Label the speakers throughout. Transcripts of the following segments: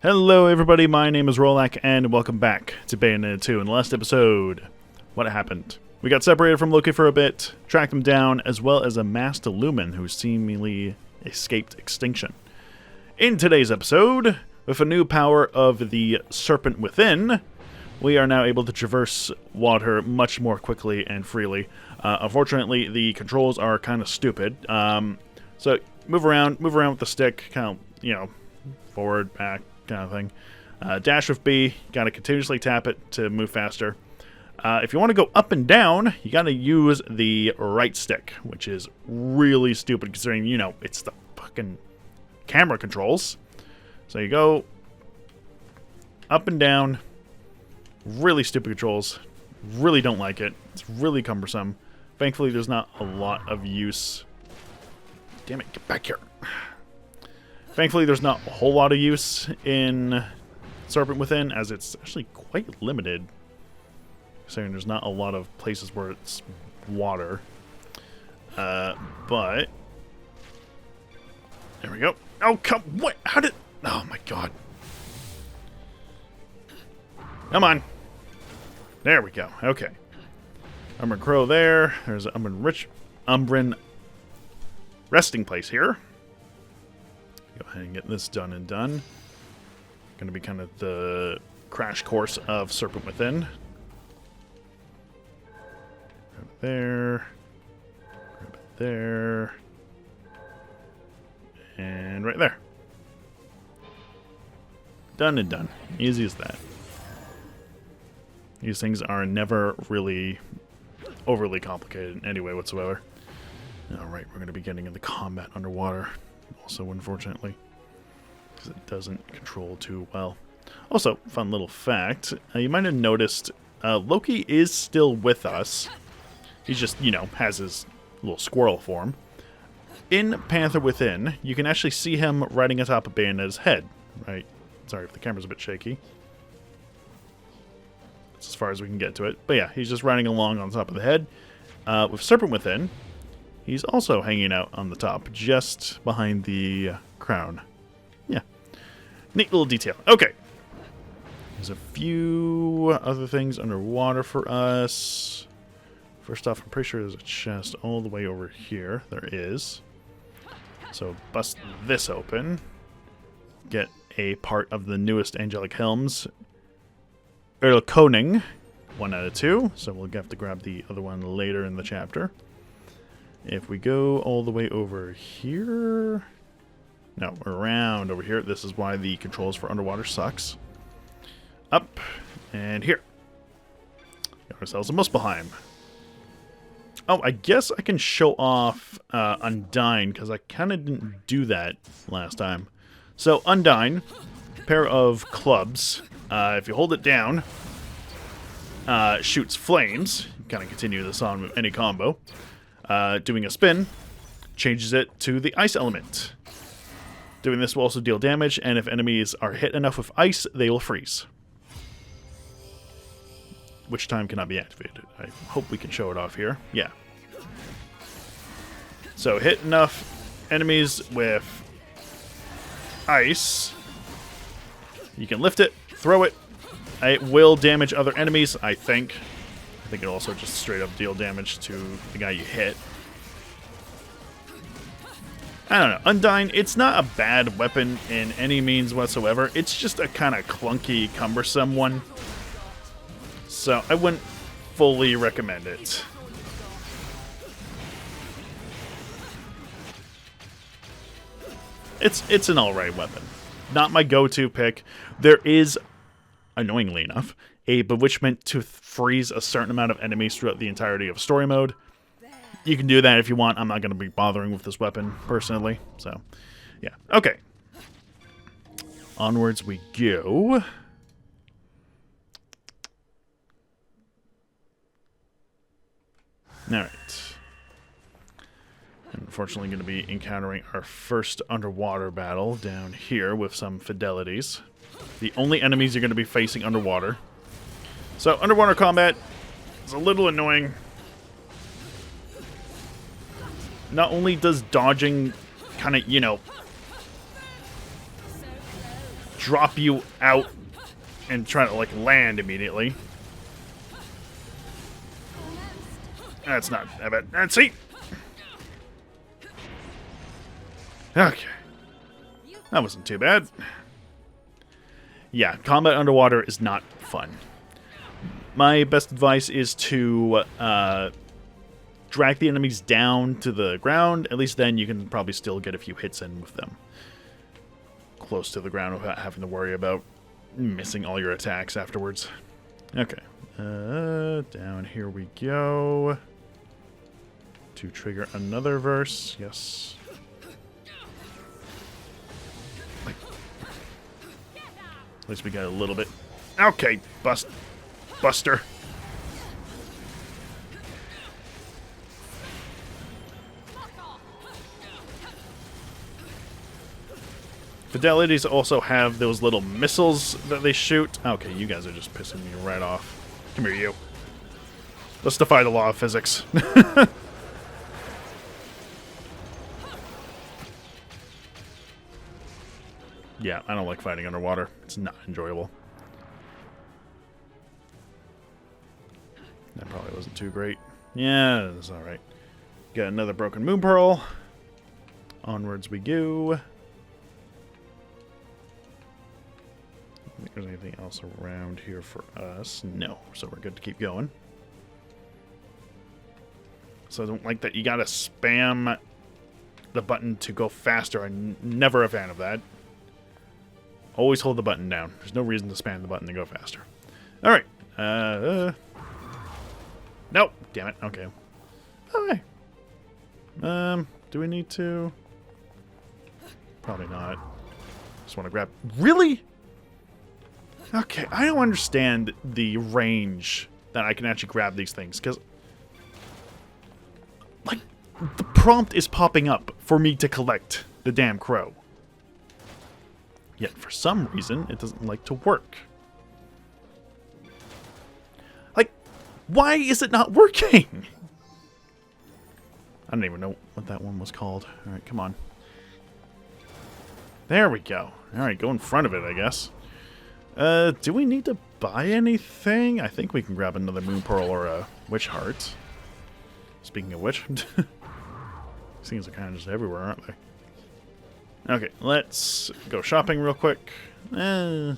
Speaker 1: Hello everybody, my name is Rolak, and welcome back to Bayonetta 2. In the last episode, what happened? We got separated from Loki for a bit, tracked him down, as well as a Masked Lumen who seemingly escaped extinction. In today's episode, with a new power of the Serpent Within, we are now able to traverse water much more quickly and freely. Unfortunately, the controls are kind of stupid. So move around with the stick, kind of, forward, back, kind of thing. Dash with B, gotta continuously tap it to move faster. If you want to go up and down, you gotta use the right stick, which is really stupid considering, it's the fucking camera controls. So you go up and down, really stupid controls, really don't like it. It's really cumbersome. Thankfully, there's not a lot of use. Damn it, get back here. Thankfully, there's not a whole lot of use in Serpent Within, as it's actually quite limited. Saying there's not a lot of places where it's water. But there we go. Oh, what? How did... Oh, my God. Come on. There we go. Okay. Umbran Crow there. There's an Umbran resting place here. Go ahead and get this done and done. Going to be kind of the crash course of Serpent Within. Grab it there. Grab it there. And right there. Done and done. Easy as that. These things are never really overly complicated in any way whatsoever. Alright, we're going to be getting into combat underwater. Also, unfortunately, because it doesn't control too well. Also, fun little fact, you might have noticed Loki is still with us. He's just, has his little squirrel form. In Panther Within, you can actually see him riding atop of Bayonetta's head. Right? Sorry if the camera's a bit shaky. That's as far as we can get to it. But yeah, he's just riding along on top of the head. With Serpent Within, he's also hanging out on the top, just behind the crown. Yeah. Neat little detail. Okay. There's a few other things underwater for us. First off, I'm pretty sure there's a chest all the way over here. There is. So bust this open. Get a part of the newest angelic helms. Earl Koning. 1 out of 2. So we'll have to grab the other one later in the chapter. If we go all the way over here... No, around over here. This is why the controls for underwater sucks. Up, and here. Got ourselves a Muspelheim. Oh, I guess I can show off Undyne, because I kind of didn't do that last time. So, Undyne, pair of clubs. If you hold it down, shoots flames. You kind of continue this on with any combo. Doing a spin changes it to the ice element. Doing this will also deal damage, and if enemies are hit enough with ice, they will freeze. Which time cannot be activated. I hope we can show it off here. Yeah. So hit enough enemies with ice. You can lift it, throw it. It will damage other enemies, I think. I think it'll also just straight up deal damage to the guy you hit. I don't know. Undyne, it's not a bad weapon in any means whatsoever. It's just a kind of clunky, cumbersome one. So I wouldn't fully recommend it. It's an alright weapon. Not my go-to pick. There is, annoyingly enough, a bewitchment to freeze a certain amount of enemies throughout the entirety of story mode. You can do that if you want. I'm not going to be bothering with this weapon, personally. So, yeah. Okay. Onwards we go. Alright. Unfortunately, going to be encountering our first underwater battle down here with some fidelities. The only enemies you're going to be facing underwater. So, underwater combat is a little annoying. Not only does dodging kind of, drop you out and try to, like, land immediately. That's not that bad. That's it. Okay. That wasn't too bad. Yeah, combat underwater is not fun. My best advice is to drag the enemies down to the ground. At least then you can probably still get a few hits in with them. Close to the ground without having to worry about missing all your attacks afterwards. Okay. Down here we go. To trigger another verse. Yes. At least we got a little bit. Okay, Buster. Fidelities also have those little missiles that they shoot. Okay, you guys are just pissing me right off. Come here, you. Let's defy the law of physics. Yeah, I don't like fighting underwater. It's not enjoyable. That probably wasn't too great. Yeah, it's alright. Got another broken moon pearl. Onwards we go. I think there's anything else around here for us. No, so we're good to keep going. So I don't like that you gotta spam the button to go faster. I'm never a fan of that. Always hold the button down. There's no reason to spam the button to go faster. Alright. Nope. Damn it. Okay. Okay. Do we need to? Probably not. Just want to grab... Really? Okay, I don't understand the range that I can actually grab these things, because... Like, the prompt is popping up for me to collect the damn crow. Yet, for some reason, it doesn't like to work. Like, why is it not working? I don't even know what that one was called. Alright, come on. There we go. Alright, go in front of it, I guess. Do we need to buy anything? I think we can grab another moon pearl or a witch heart. Speaking of which, these things are kind of just everywhere, aren't they? Okay, let's go shopping real quick. Yeah,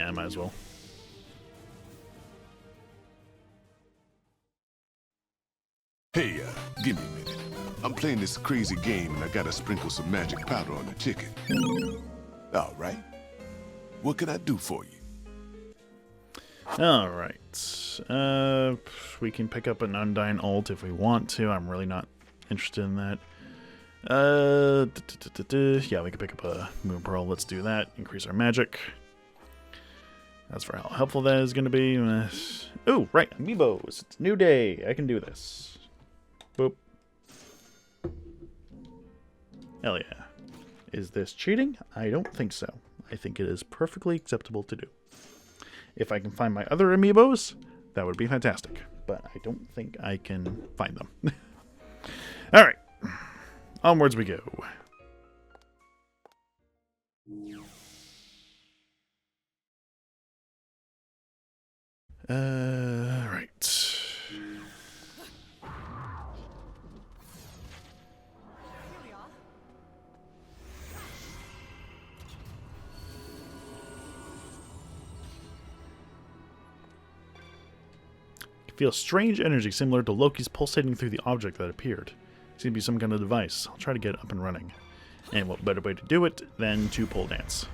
Speaker 1: I might as well.
Speaker 2: Hey, give me a minute. I'm playing this crazy game and I gotta sprinkle some magic powder on the chicken. All right. What can I do for you?
Speaker 1: All right. We can pick up an Undying ult if we want to. I'm really not interested in that. Yeah, we can pick up a Moon Pearl. Let's do that. Increase our magic. That's for how helpful that is going to be. Oh, right. Amiibos. It's a new day. I can do this. Boop. Hell yeah. Is this cheating? I don't think so. I think it is perfectly acceptable to do. If I can find my other Amiibos, that would be fantastic. But I don't think I can find them. Alright. Onwards we go. Right. Feel strange energy similar to Loki's pulsating through the object that appeared. Seems to be some kind of device. I'll try to get it up and running. And what better way to do it than to pole dance?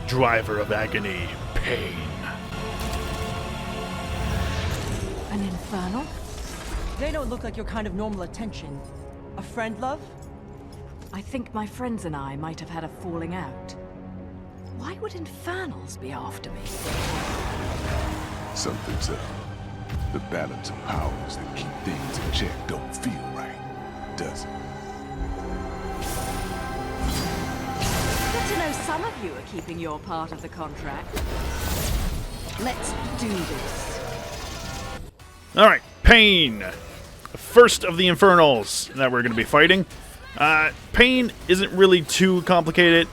Speaker 1: Driver of agony, pain.
Speaker 3: An Infernal? They don't look like your kind of normal attention. A friend, love?
Speaker 4: I think my friends and I might have had a falling out. Why would Infernals be after me?
Speaker 2: Something's up. The balance of powers that keep things in check don't feel right, does it?
Speaker 4: Good to know some of you are keeping your part of the contract. Let's do this.
Speaker 1: Alright, Pain! The first of the Infernals that we're going to be fighting. Pain isn't really too complicated.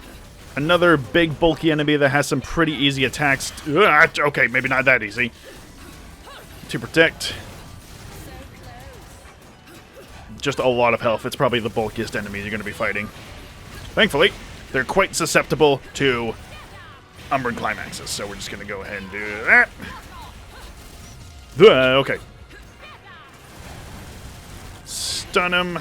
Speaker 1: Another big, bulky enemy that has some pretty easy attacks. Okay, maybe not that easy. To protect. Just a lot of health. It's probably the bulkiest enemy you're going to be fighting. Thankfully, they're quite susceptible to Umbran climaxes, so we're just going to go ahead and do that. Okay. Stun him.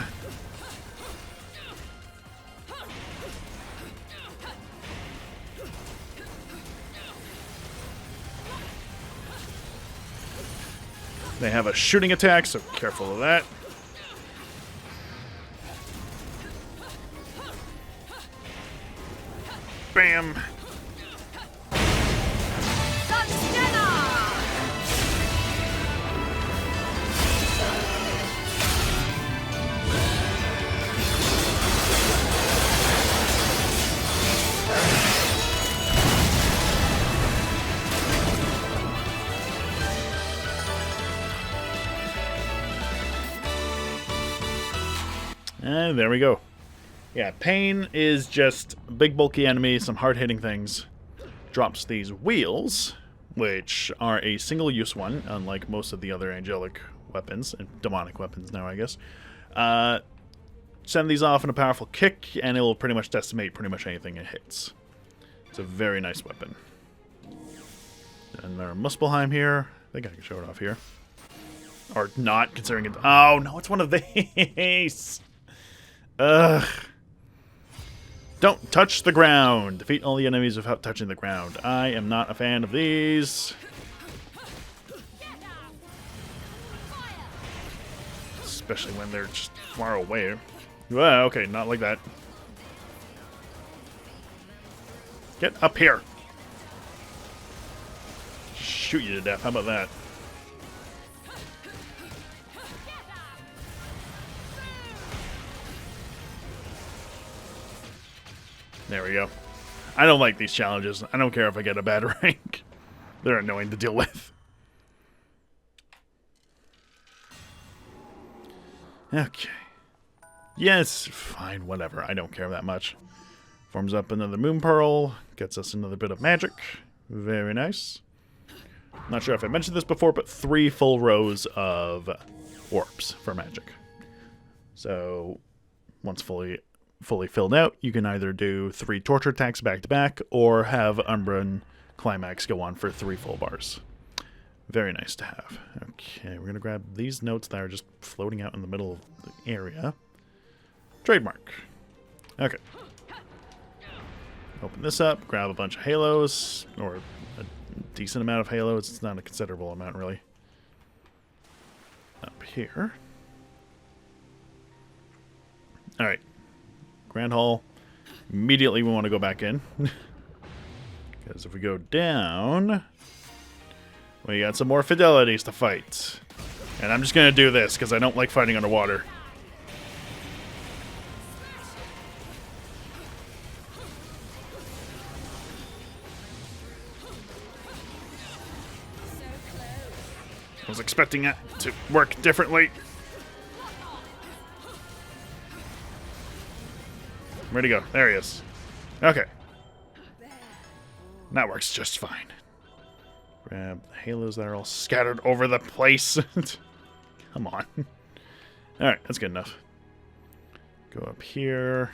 Speaker 1: They have a shooting attack, so careful of that. Bam. And there we go. Yeah, Pain is just a big bulky enemy, some hard-hitting things. Drops these wheels, which are a single-use one, unlike most of the other angelic weapons, and demonic weapons now, I guess. Send these off in a powerful kick, and it will pretty much decimate pretty much anything it hits. It's a very nice weapon. And our Muspelheim here. I think I can show it off here. Or not, considering it... Oh, no, it's one of these! Ugh. Don't touch the ground. Defeat all the enemies without touching the ground. I am not a fan of these. Especially when they're just far away. Well, okay, not like that. Get up here. Shoot you to death. How about that? There we go. I don't like these challenges. I don't care if I get a bad rank. They're annoying to deal with. Okay. Yes, fine, whatever. I don't care that much. Forms up another Moon Pearl. Gets us another bit of magic. Very nice. Not sure if I mentioned this before, but 3 full rows of orbs for magic. So, once fully filled out, you can either do 3 torture attacks back to back, or have Umbran Climax go on for 3 full bars. Very nice to have. Okay, we're going to grab these notes that are just floating out in the middle of the area. Trademark. Okay. Open this up, grab a bunch of halos, or a decent amount of halos. It's not a considerable amount, really. Up here. Alright. Grand Hall. Immediately we want to go back in. Because if we go down, we got some more fidelities to fight. And I'm just going to do this because I don't like fighting underwater. I was expecting it to work differently. Where'd he go? There he is. Okay. That works just fine. Grab the halos that are all scattered over the place. Come on. Alright, that's good enough. Go up here.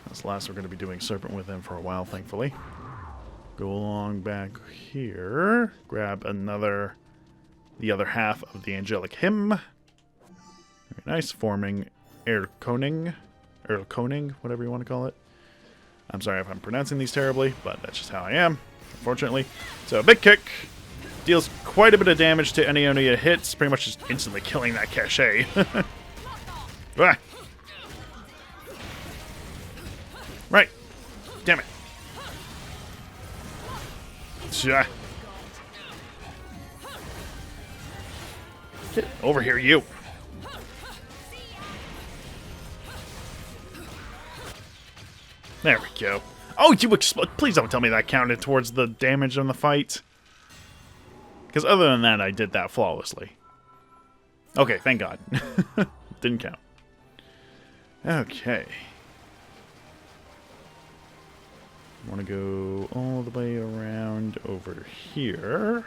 Speaker 1: This last we're going to be doing Serpent with him for a while, thankfully. Go along back here. Grab the other half of the Angelic Hymn. Very nice. Forming Erlkoning, whatever you want to call it. I'm sorry if I'm pronouncing these terribly, but that's just how I am, unfortunately. So, big kick. Deals quite a bit of damage to any it hits, pretty much just instantly killing that cachet. Ah. Right. Damn it. Get over here, you. There we go. Oh, you explode. Please don't tell me that counted towards the damage on the fight. Because other than that, I did that flawlessly. Okay, thank God. Didn't count. Okay. I want to go all the way around over here.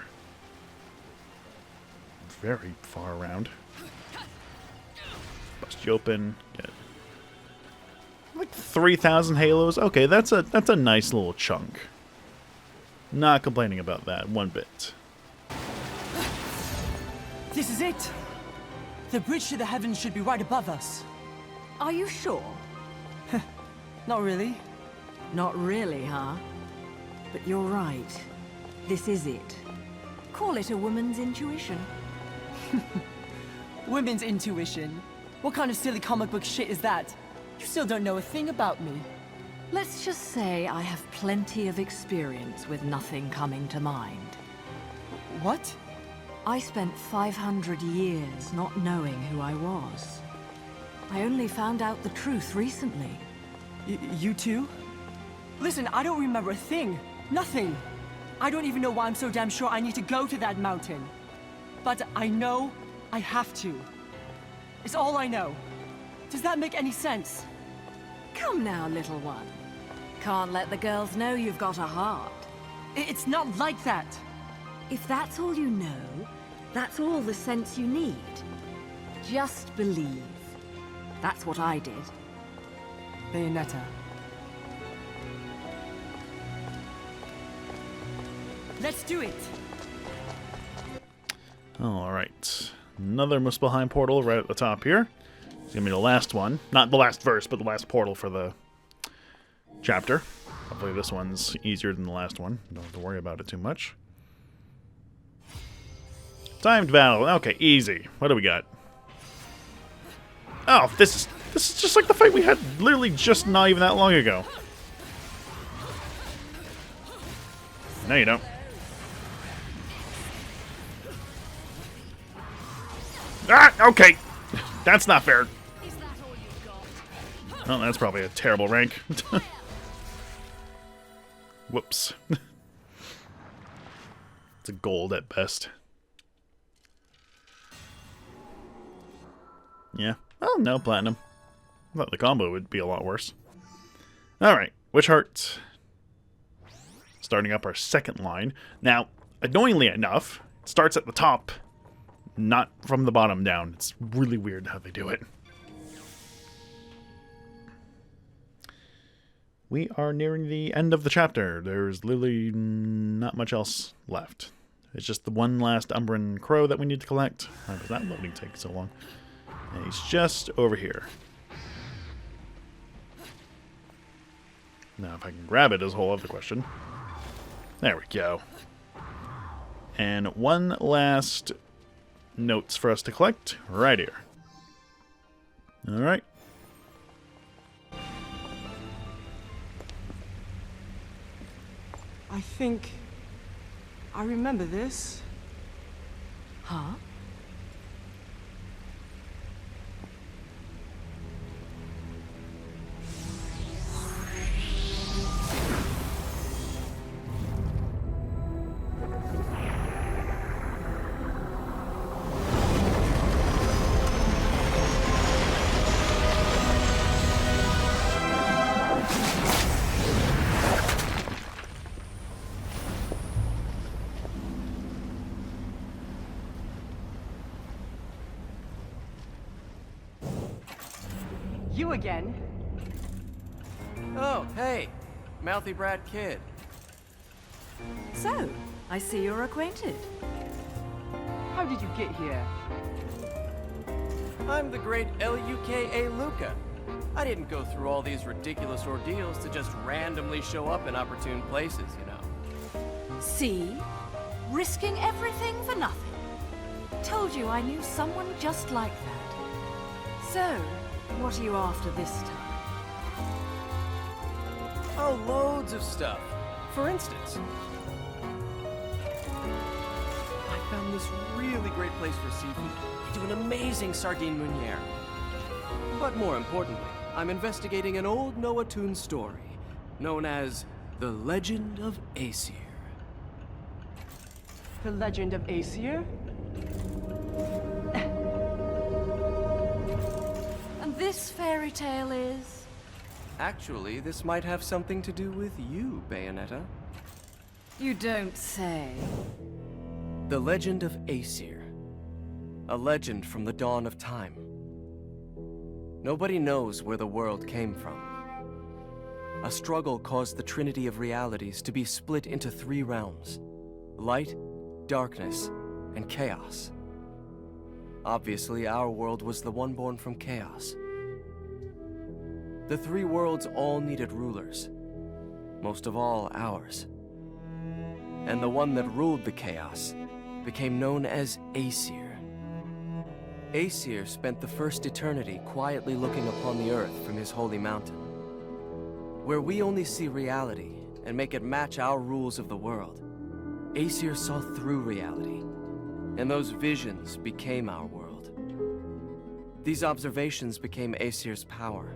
Speaker 1: Very far around. Bust you open. Get like 3,000 halos. Okay, that's a nice little chunk. Not complaining about that one bit.
Speaker 3: This is it! The bridge to the heavens should be right above us.
Speaker 4: Are you sure?
Speaker 3: Not really.
Speaker 4: Not really, huh? But you're right. This is it. Call it a woman's intuition.
Speaker 3: Women's intuition? What kind of silly comic book shit is that? You still don't know a thing about me.
Speaker 4: Let's just say I have plenty of experience with nothing coming to mind.
Speaker 3: What?
Speaker 4: I spent 500 years not knowing who I was. I only found out the truth recently.
Speaker 3: You too? Listen, I don't remember a thing. Nothing. I don't even know why I'm so damn sure I need to go to that mountain. But I know I have to. It's all I know. Does that make any sense?
Speaker 4: Come now, little one. Can't let the girls know you've got a heart.
Speaker 3: It's not like that.
Speaker 4: If that's all you know, that's all the sense you need. Just believe. That's what I did.
Speaker 3: Bayonetta. Let's do it!
Speaker 1: Alright. Another Muspelheim portal right at the top here. It's going to be the last one. Not the last verse, but the last portal for the chapter. Hopefully this one's easier than the last one. Don't have to worry about it too much. Timed battle. Okay, easy. What do we got? Oh, this is just like the fight we had literally just not even that long ago. No, you don't. Ah, okay. That's not fair. Well, that's probably a terrible rank. Whoops. It's a gold at best. Yeah. Oh, no, platinum. I thought the combo would be a lot worse. Alright, Witch Heart. Starting up our second line. Now, annoyingly enough, it starts at the top, not from the bottom down. It's really weird how they do it. We are nearing the end of the chapter. There's literally not much else left. It's just the one last Umbran Crow that we need to collect. Why does that loading take so long? And he's just over here. Now, if I can grab it is a whole other question. There we go. And one last notes for us to collect right here. Alright.
Speaker 3: I think I remember this.
Speaker 4: Huh?
Speaker 3: You again?
Speaker 5: Oh, hey, mouthy brat kid.
Speaker 4: So, I see you're acquainted.
Speaker 3: How did you get here?
Speaker 5: I'm the great Luka. Luca. I didn't go through all these ridiculous ordeals to just randomly show up in opportune places, you know.
Speaker 4: See? Risking everything for nothing. Told you I knew someone just like that. So, what are you after this time?
Speaker 5: Oh, loads of stuff. For instance, I found this really great place for seafood. They do an amazing sardine meuniere. But more importantly, I'm investigating an old Noah-Toon story known as The Legend of Aesir.
Speaker 3: The Legend of Aesir?
Speaker 4: And this fairy tale is?
Speaker 5: Actually, this might have something to do with you, Bayonetta.
Speaker 4: You don't say.
Speaker 5: The Legend of Aesir. A legend from the dawn of time. Nobody knows where the world came from. A struggle caused the Trinity of Realities to be split into 3 realms: light, darkness, and chaos. Obviously, our world was the one born from chaos. The 3 worlds all needed rulers, most of all ours. And the one that ruled the chaos became known as Aesir. Aesir spent the first eternity quietly looking upon the earth from his holy mountain. Where we only see reality and make it match our rules of the world, Aesir saw through reality, and those visions became our world. These observations became Aesir's power.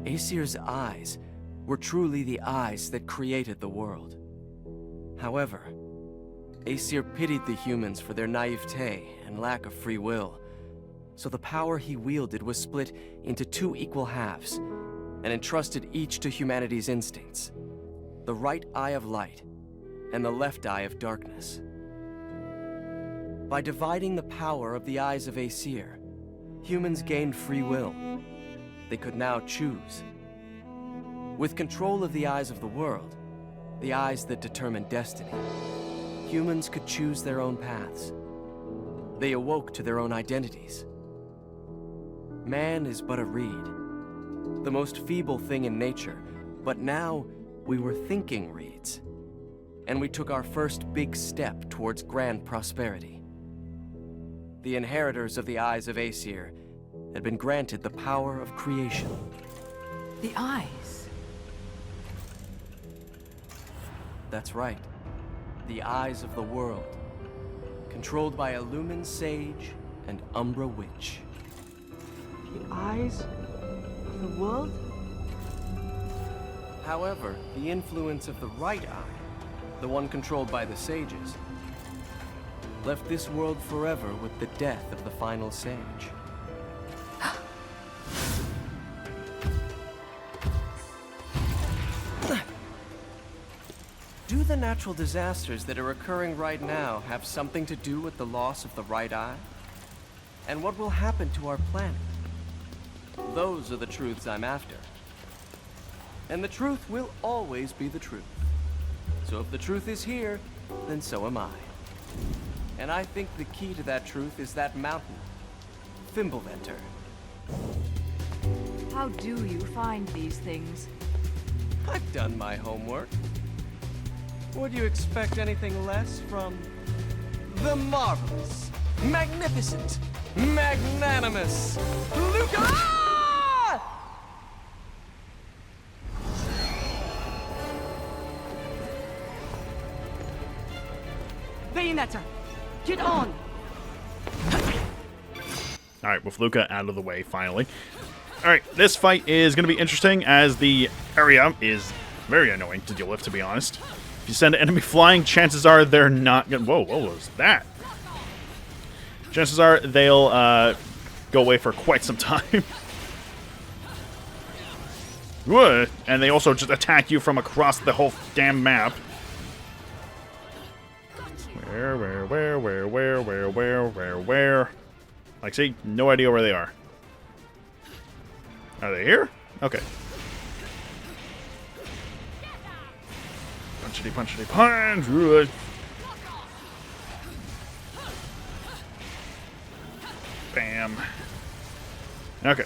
Speaker 5: Aesir's eyes were truly the eyes that created the world. However, Aesir pitied the humans for their naivete and lack of free will, so the power he wielded was split into 2 equal halves, and entrusted each to humanity's instincts: the right eye of light and the left eye of darkness. By dividing the power of the eyes of Aesir, humans gained free will. They could now choose. With control of the eyes of the world, the eyes that determine destiny, humans could choose their own paths. They awoke to their own identities. Man is but a reed, the most feeble thing in nature, but now we were thinking reeds. And we took our first big step towards grand prosperity. The inheritors of the eyes of Aesir had been granted the power of creation.
Speaker 4: The eyes.
Speaker 5: That's right. The eyes of the world. Controlled by a Lumen sage and Umbra witch.
Speaker 3: The eyes of the world?
Speaker 5: However, the influence of the right eye, the one controlled by the sages, left this world forever with the death of the final sage. Do the natural disasters that are occurring right now have something to do with the loss of the right eye? And what will happen to our planet? Those are the truths I'm after. And the truth will always be the truth. So if the truth is here, then so am I. And I think the key to that truth is that mountain, Fimbulventer.
Speaker 4: How do you find these things?
Speaker 5: I've done my homework. Would you expect anything less from the marvelous, magnificent, magnanimous Luca? Ah!
Speaker 3: Bayonetta, get on!
Speaker 1: Alright, with Luca out of the way, finally. Alright, this fight is going to be interesting, as the area is very annoying to deal with, to be honest. If you send an enemy flying, chances are they're not going to... Whoa, what was that? Chances are they'll go away for quite some time. Whoa. And they also just attack you from across the whole damn map. Where? Like, see, no idea where they are. Are they here? Okay. Punchity, punch! Bam. Okay.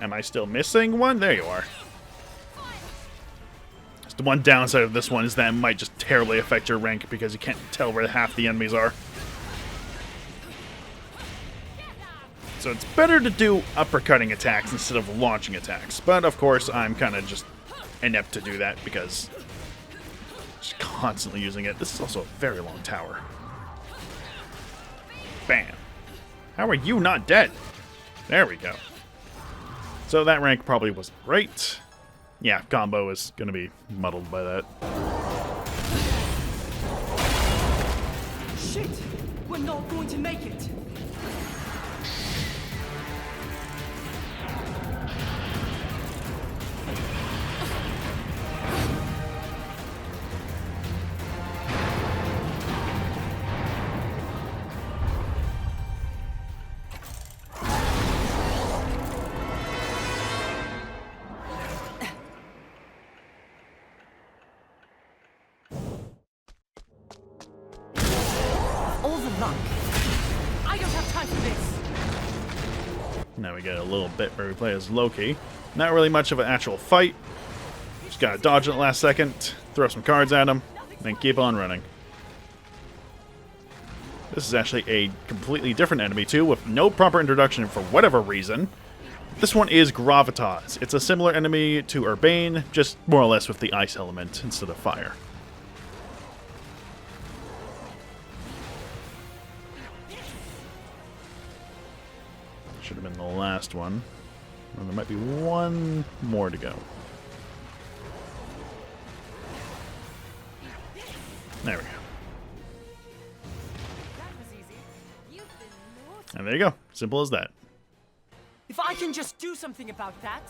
Speaker 1: Am I still missing one? There you are. The one downside of this one is that it might just terribly affect your rank because you can't tell where half the enemies are. So it's better to do uppercutting attacks instead of launching attacks. But of course, I'm kind of just inept to do that because I'm just constantly using it. This is also a very long tower. Bam. How are you not dead? There we go. So that rank probably wasn't right. Yeah, combo is going to be muddled by that.
Speaker 3: Shit! We're not going to make it! All the luck. I don't have time for this.
Speaker 1: Now we get a little bit where we play as Loki. Not really much of an actual fight. Just gotta dodge it last second, throw some cards at him, then keep on running. This is actually a completely different enemy too, with no proper introduction for whatever reason. This one is Gravitas. It's a similar enemy to Urbane, just more or less with the ice element instead of fire. Should have been the last one. Well, there might be one more to go. There we go. And there you go. Simple as that.
Speaker 3: If I can just do something about that.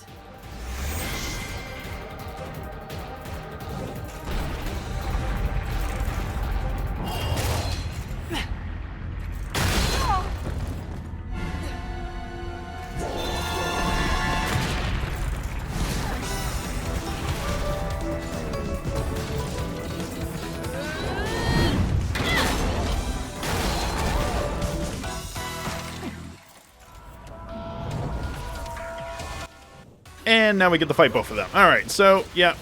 Speaker 1: And now we get to fight both of them. Alright, so, yeah.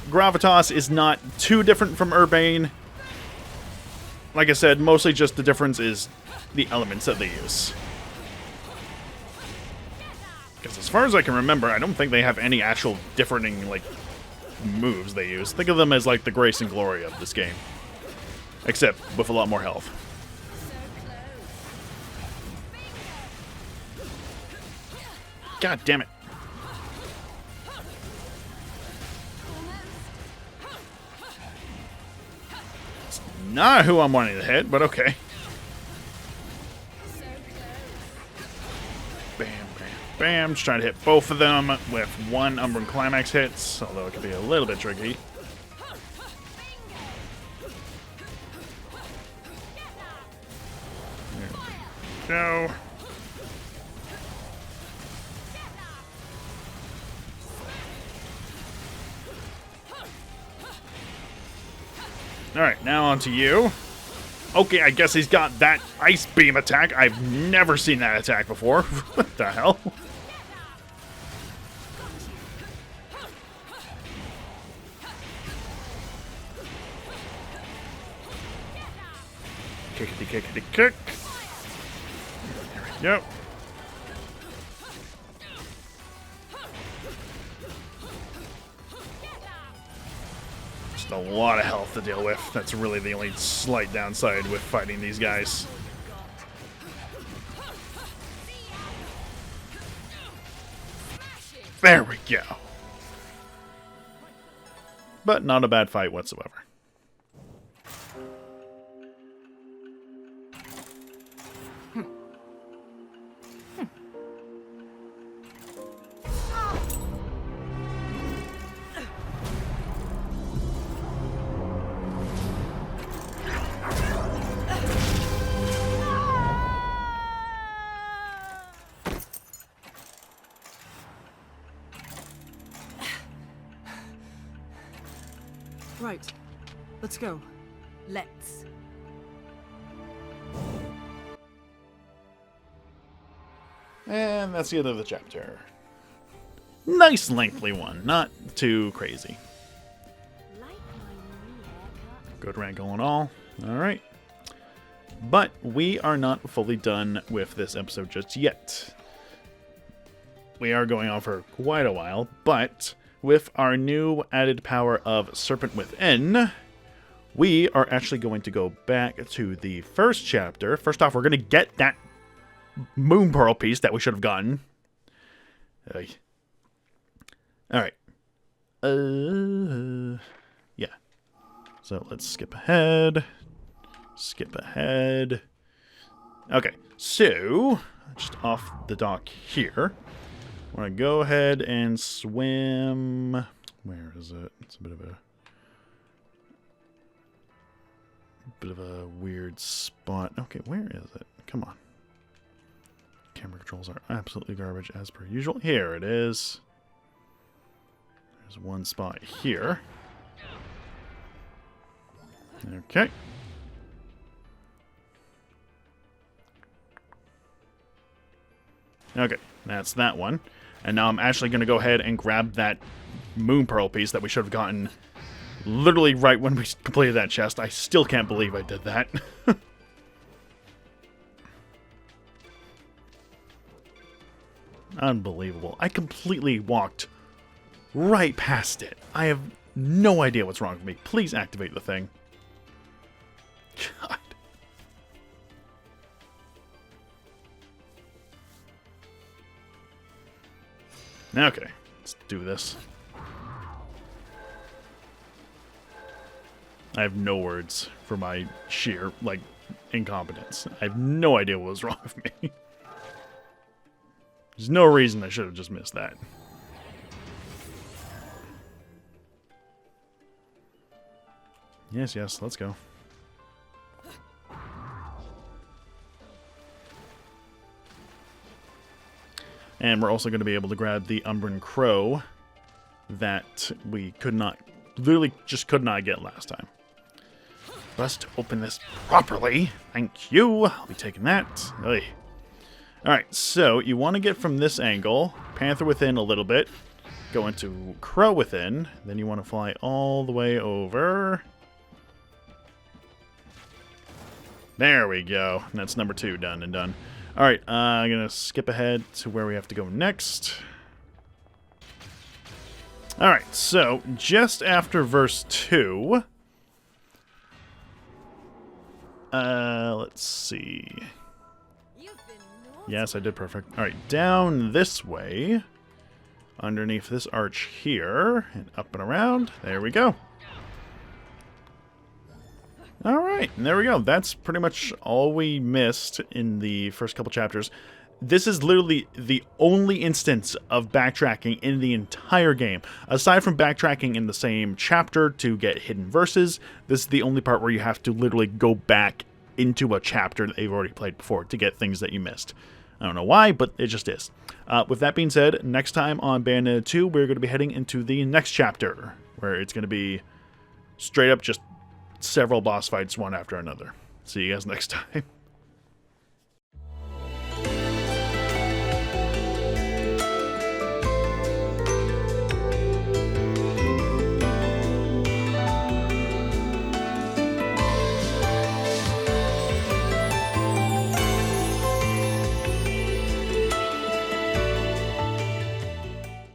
Speaker 1: Gravitas is not too different from Urbane. Like I said, mostly just the difference is the elements that they use. Because as far as I can remember, I don't think they have any actual differing, like, moves they use. Think of them as, like, the grace and glory of this game. Except with a lot more health. God damn it. Not who I'm wanting to hit, but okay. Bam, bam, bam. Just trying to hit both of them with one Umbran Climax hits, although it could be a little bit tricky. There we go. Alright, now on to you. Okay, I guess he's got that ice beam attack. I've never seen that attack before. What the hell? Kickity, kickity, kick. There we go. A lot of health to deal with. That's really the only slight downside with fighting these guys. There we go. But not a bad fight whatsoever.
Speaker 3: Right. Let's go.
Speaker 4: Let's.
Speaker 1: And that's the end of the chapter. Nice lengthy one, not too crazy. Good rankle and all. Alright. But we are not fully done with this episode just yet. We are going on for quite a while, but with our new added power of Serpent Within, we are actually going to go back to the first chapter. First off, we're going to get that Moon Pearl piece that we should have gotten. Alright. Yeah. So let's skip ahead. Skip ahead. Okay, so just off the dock here. I want to go ahead and swim. Where is it? It's a bit of a weird spot. Okay, where is it? Come on. Camera controls are absolutely garbage as per usual. Here it is. There's one spot here. Okay. Okay, that's that one. And now I'm actually going to go ahead and grab that Moon Pearl piece that we should have gotten literally right when we completed that chest. I still can't believe I did that. Unbelievable. I completely walked right past it. I have no idea what's wrong with me. Please activate the thing. God. Okay, let's do this. I have no words for my sheer, incompetence. I have no idea what was wrong with me. There's no reason I should have just missed that. Yes, let's go. And we're also going to be able to grab the Umbran Crow that we literally just could not get last time. Must open this properly. Thank you. I'll be taking that. Oy. Alright, so you want to get from this angle, Panther Within a little bit, go into Crow Within, then you want to fly all the way over. There we go. That's number 2 done and done. Alright, I'm going to skip ahead to where we have to go next. Alright, so just after verse 2... let's see. Yes, I did perfect. Alright, down this way, underneath this arch here, and up and around. There we go. Alright, and there we go. That's pretty much all we missed in the first couple chapters. This is literally the only instance of backtracking in the entire game. Aside from backtracking in the same chapter to get hidden verses, this is the only part where you have to literally go back into a chapter that you've already played before to get things that you missed. I don't know why, but it just is. With that being said, next time on Bayonetta 2, we're going to be heading into the next chapter, where it's going to be straight up just several boss fights one after another. See you guys next time.